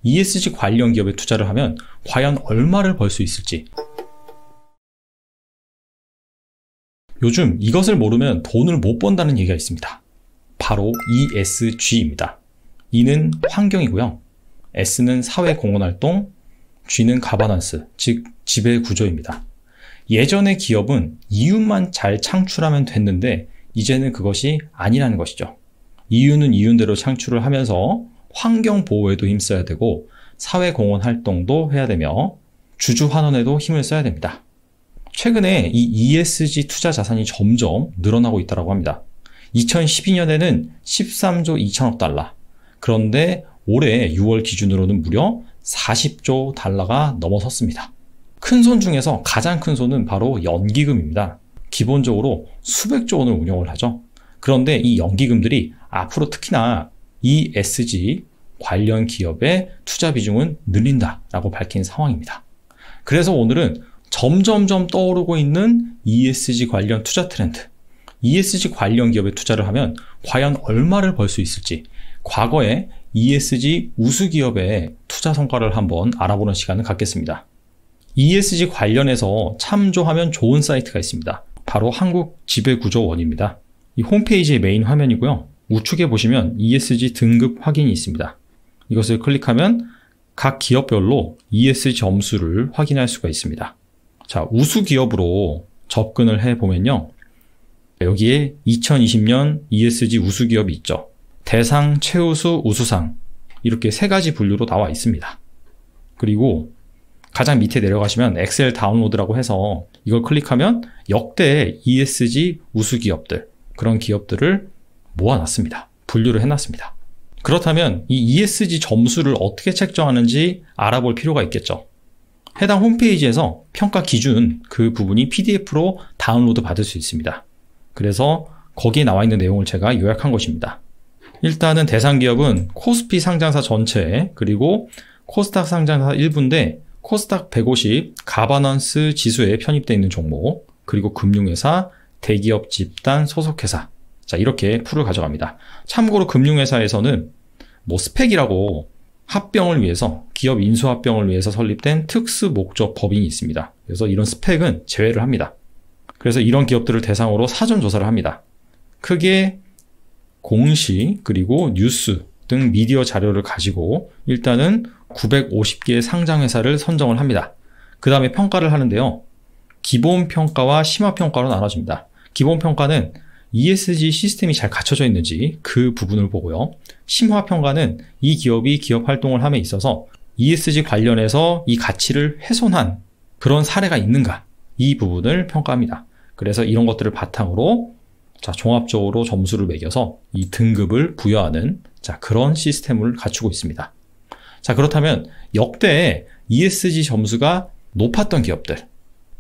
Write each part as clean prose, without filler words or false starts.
ESG 관련 기업에 투자를 하면 과연 얼마를 벌 수 있을지. 요즘 이것을 모르면 돈을 못 번다는 얘기가 있습니다. 바로 ESG입니다. E는 환경이고요. S는 사회공헌활동, G는 가버넌스, 즉 지배구조입니다. 예전의 기업은 이윤만 잘 창출하면 됐는데 이제는 그것이 아니라는 것이죠. 이윤은 이윤대로 창출을 하면서 환경보호에도 힘써야 되고 사회공헌활동도 해야 되며 주주환원에도 힘을 써야 됩니다. 최근에 이 ESG 투자 자산이 점점 늘어나고 있다고 합니다. 2012년에는 13조 2천억 달러, 그런데 올해 6월 기준으로는 무려 40조 달러가 넘어섰습니다. 큰 손 중에서 가장 큰 손은 바로 연기금입니다. 기본적으로 수백조 원을 운용을 하죠. 그런데 이 연기금들이 앞으로 특히나 ESG 관련 기업의 투자 비중은 늘린다라고 밝힌 상황입니다. 그래서 오늘은 점점점 떠오르고 있는 ESG 관련 투자 트렌드, ESG 관련 기업에 투자를 하면 과연 얼마를 벌 수 있을지, 과거에 ESG 우수 기업의 투자 성과를 한번 알아보는 시간을 갖겠습니다. ESG 관련해서 참조하면 좋은 사이트가 있습니다. 바로 한국지배구조원입니다. 이 홈페이지의 메인 화면이고요. 우측에 보시면 ESG 등급 확인이 있습니다. 이것을 클릭하면 각 기업별로 ESG 점수를 확인할 수가 있습니다. 자, 우수 기업으로 접근을 해보면요. 여기에 2020년 ESG 우수 기업이 있죠. 대상, 최우수, 우수상, 이렇게 세 가지 분류로 나와 있습니다. 그리고 가장 밑에 내려가시면 엑셀 다운로드라고 해서 이걸 클릭하면 역대 ESG 우수 기업들, 그런 기업들을 모아놨습니다. 분류를 해놨습니다. 그렇다면 이 ESG 점수를 어떻게 책정하는지 알아볼 필요가 있겠죠. 해당 홈페이지에서 평가 기준 그 부분이 PDF로 다운로드 받을 수 있습니다. 그래서 거기에 나와 있는 내용을 제가 요약한 것입니다. 일단은 대상 기업은 코스피 상장사 전체, 그리고 코스닥 상장사 일부인데 코스닥 150 가버넌스 지수에 편입되어 있는 종목, 그리고 금융회사, 대기업 집단 소속회사, 자, 이렇게 풀을 가져갑니다. 참고로 금융회사에서는 뭐 스펙이라고 합병을 위해서, 기업 인수합병을 위해서 설립된 특수 목적 법인이 있습니다. 그래서 이런 스펙은 제외를 합니다. 그래서 이런 기업들을 대상으로 사전 조사를 합니다. 크게 공시, 그리고 뉴스 등 미디어 자료를 가지고 일단은 950개의 상장회사를 선정을 합니다. 그 다음에 평가를 하는데요. 기본평가와 심화평가로 나눠집니다. 기본평가는 ESG 시스템이 잘 갖춰져 있는지 그 부분을 보고요. 심화평가는 이 기업이 기업 활동을 함에 있어서 ESG 관련해서 이 가치를 훼손한 그런 사례가 있는가, 이 부분을 평가합니다. 그래서 이런 것들을 바탕으로 자, 종합적으로 점수를 매겨서 이 등급을 부여하는 자, 그런 시스템을 갖추고 있습니다. 자, 그렇다면 역대 ESG 점수가 높았던 기업들,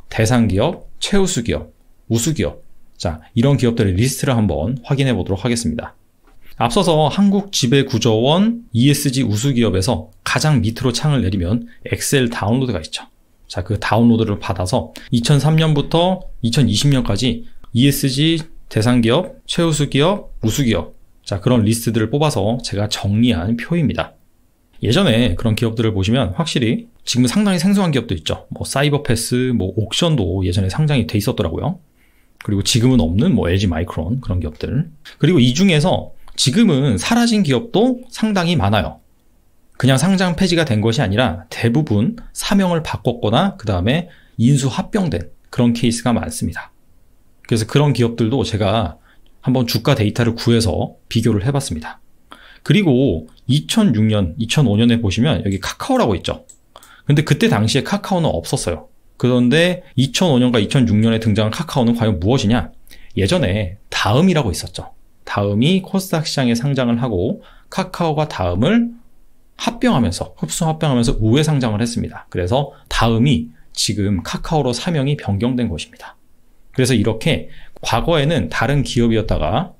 대상 기업, 최우수 기업, 우수 기업, 자, 이런 기업들의 리스트를 한번 확인해 보도록 하겠습니다. 앞서서 한국지배구조원 ESG 우수 기업에서 가장 밑으로 창을 내리면 엑셀 다운로드가 있죠. 자, 그 다운로드를 받아서 2003년부터 2020년까지 ESG 대상 기업, 최우수 기업, 우수 기업, 자, 그런 리스트들을 뽑아서 제가 정리한 표입니다. 예전에 그런 기업들을 보시면 확실히 지금 상당히 생소한 기업도 있죠. 뭐 사이버패스, 뭐 옥션도 예전에 상장이 돼 있었더라고요. 그리고 지금은 없는 뭐 LG 마이크론, 그런 기업들. 그리고 이 중에서 지금은 사라진 기업도 상당히 많아요. 그냥 상장 폐지가 된 것이 아니라 대부분 사명을 바꿨거나 그 다음에 인수 합병된 그런 케이스가 많습니다. 그래서 그런 기업들도 제가 한번 주가 데이터를 구해서 비교를 해봤습니다. 그리고 2006년, 2005년에 보시면 여기 카카오라고 있죠. 근데 그때 당시에 카카오는 없었어요. 그런데 2005년과 2006년에 등장한 카카오는 과연 무엇이냐? 예전에 다음이라고 있었죠. 다음이 코스닥 시장에 상장을 하고 카카오가 다음을 합병하면서, 흡수 합병하면서 우회 상장을 했습니다. 그래서 다음이 지금 카카오로 사명이 변경된 것입니다. 그래서 이렇게 과거에는 다른 기업이었다가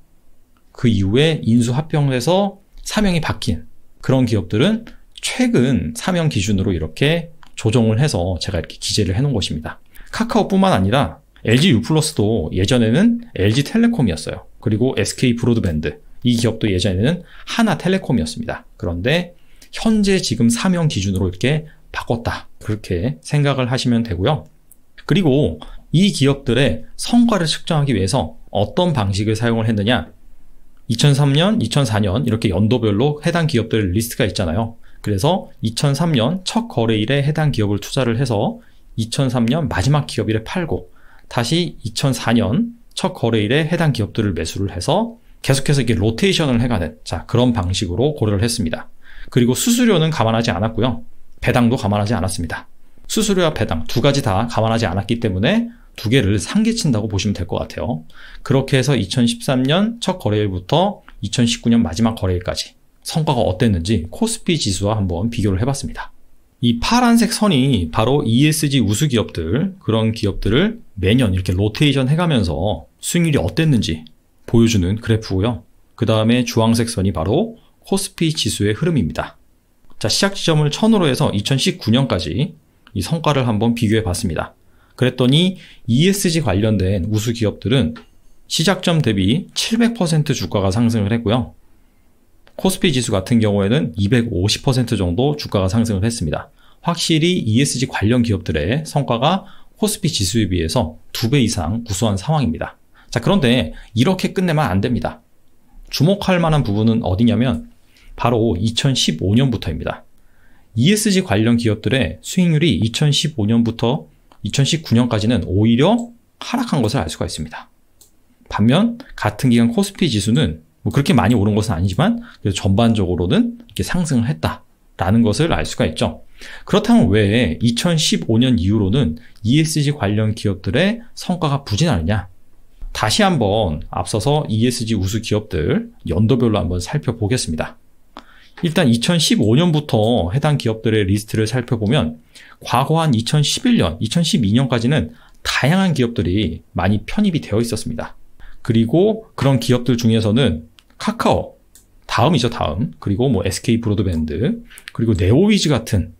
그 이후에 인수 합병을 해서 사명이 바뀐 그런 기업들은 최근 사명 기준으로 이렇게 조정을 해서 제가 이렇게 기재를 해놓은 것입니다. 카카오뿐만 아니라 LG U+도 예전에는 LG텔레콤이었어요. 그리고 SK 브로드밴드, 이 기업도 예전에는 하나텔레콤이었습니다. 그런데 현재 지금 사명 기준으로 이렇게 바꿨다. 그렇게 생각을 하시면 되고요. 그리고 이 기업들의 성과를 측정하기 위해서 어떤 방식을 사용을 했느냐? 2003년, 2004년 이렇게 연도별로 해당 기업들 리스트가 있잖아요. 그래서 2003년 첫 거래일에 해당 기업을 투자를 해서 2003년 마지막 기업일에 팔고 다시 2004년 첫 거래일에 해당 기업들을 매수를 해서 계속해서 이렇게 로테이션을 해가는 그런 방식으로 고려를 했습니다. 그리고 수수료는 감안하지 않았고요. 배당도 감안하지 않았습니다. 수수료와 배당 두 가지 다 감안하지 않았기 때문에 두 개를 상기친다고 보시면 될 것 같아요. 그렇게 해서 2013년 첫 거래일부터 2019년 마지막 거래일까지 성과가 어땠는지 코스피 지수와 한번 비교를 해봤습니다. 이 파란색 선이 바로 ESG 우수 기업들, 그런 기업들을 매년 이렇게 로테이션 해가면서 수익률이 어땠는지 보여주는 그래프고요. 그 다음에 주황색 선이 바로 코스피 지수의 흐름입니다. 자, 시작 지점을 1000으로 해서 2019년까지 이 성과를 한번 비교해 봤습니다. 그랬더니 ESG 관련된 우수 기업들은 시작점 대비 700% 주가가 상승을 했고요. 코스피 지수 같은 경우에는 250% 정도 주가가 상승을 했습니다. 확실히 ESG 관련 기업들의 성과가 코스피 지수에 비해서 2배 이상 우수한 상황입니다. 자, 그런데 이렇게 끝내면 안 됩니다. 주목할 만한 부분은 어디냐면 바로 2015년부터입니다. ESG 관련 기업들의 수익률이 2015년부터 2019년까지는 오히려 하락한 것을 알 수가 있습니다. 반면 같은 기간 코스피 지수는 그렇게 많이 오른 것은 아니지만 그래도 전반적으로는 이렇게 상승을 했다라는 것을 알 수가 있죠. 그렇다면 왜 2015년 이후로는 ESG 관련 기업들의 성과가 부진하느냐? 다시 한번 앞서서 ESG 우수 기업들 연도별로 한번 살펴보겠습니다. 일단 2015년부터 해당 기업들의 리스트를 살펴보면 과거 한 2011년, 2012년까지는 다양한 기업들이 많이 편입이 되어 있었습니다. 그리고 그런 기업들 중에서는 카카오, 다음이죠, 다음. 그리고 SK 브로드밴드, 그리고 네오위즈 같은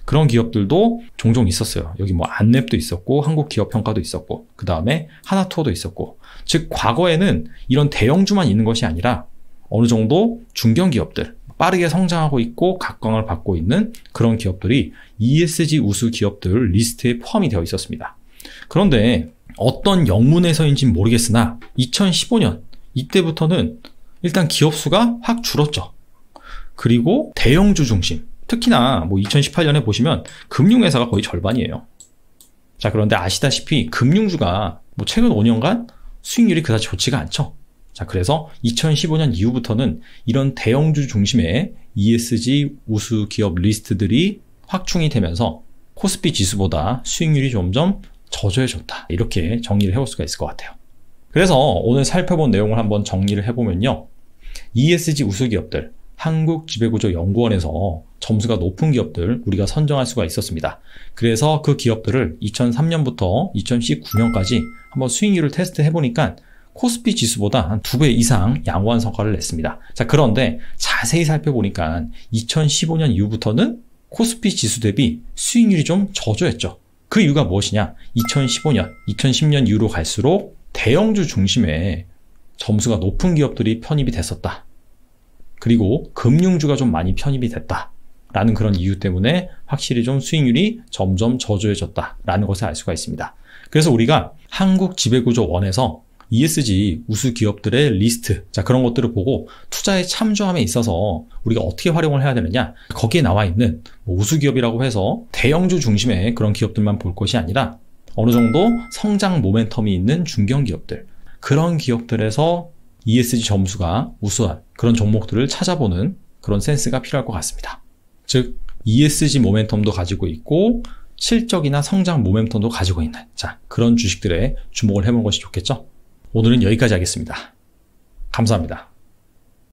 그런 기업들도 종종 있었어요. 여기 안랩도 있었고, 한국기업평가도 있었고, 그 다음에 하나투어도 있었고. 즉, 과거에는 이런 대형주만 있는 것이 아니라 어느 정도 중견기업들, 빠르게 성장하고 있고 각광을 받고 있는 그런 기업들이 ESG 우수 기업들 리스트에 포함이 되어 있었습니다. 그런데 어떤 영문에서인지는 모르겠으나 2015년 이때부터는 일단 기업 수가 확 줄었죠. 그리고 대형주 중심, 특히나 2018년에 보시면 금융회사가 거의 절반이에요. 자, 그런데 아시다시피 금융주가 최근 5년간 수익률이 그다지 좋지가 않죠. 자, 그래서 2015년 이후부터는 이런 대형주 중심의 ESG 우수 기업 리스트들이 확충이 되면서 코스피 지수보다 수익률이 점점 저조해졌다. 이렇게 정리를 해볼 수가 있을 것 같아요. 그래서 오늘 살펴본 내용을 한번 정리를 해보면요. ESG 우수 기업들, 한국지배구조연구원에서 점수가 높은 기업들 우리가 선정할 수가 있었습니다. 그래서 그 기업들을 2003년부터 2019년까지 한번 수익률을 테스트 해보니까 코스피 지수보다 한 2배 이상 양호한 성과를 냈습니다. 자, 그런데 자세히 살펴보니까 2015년 이후부터는 코스피 지수 대비 수익률이 좀 저조했죠. 그 이유가 무엇이냐? 2015년, 2010년 이후로 갈수록 대형주 중심의 점수가 높은 기업들이 편입이 됐었다. 그리고 금융주가 좀 많이 편입이 됐다. 라는 그런 이유 때문에 확실히 좀 수익률이 점점 저조해졌다라는 것을 알 수가 있습니다. 그래서 우리가 한국지배구조원에서 ESG 우수 기업들의 리스트, 자, 그런 것들을 보고 투자에 참조함에 있어서 우리가 어떻게 활용을 해야 되느냐, 거기에 나와 있는 우수 기업이라고 해서 대형주 중심의 그런 기업들만 볼 것이 아니라 어느 정도 성장 모멘텀이 있는 중견 기업들, 그런 기업들에서 ESG 점수가 우수한 그런 종목들을 찾아보는 그런 센스가 필요할 것 같습니다. 즉 ESG 모멘텀도 가지고 있고 실적이나 성장 모멘텀도 가지고 있는, 자, 그런 주식들에 주목을 해보는 것이 좋겠죠. 오늘은 여기까지 하겠습니다. 감사합니다.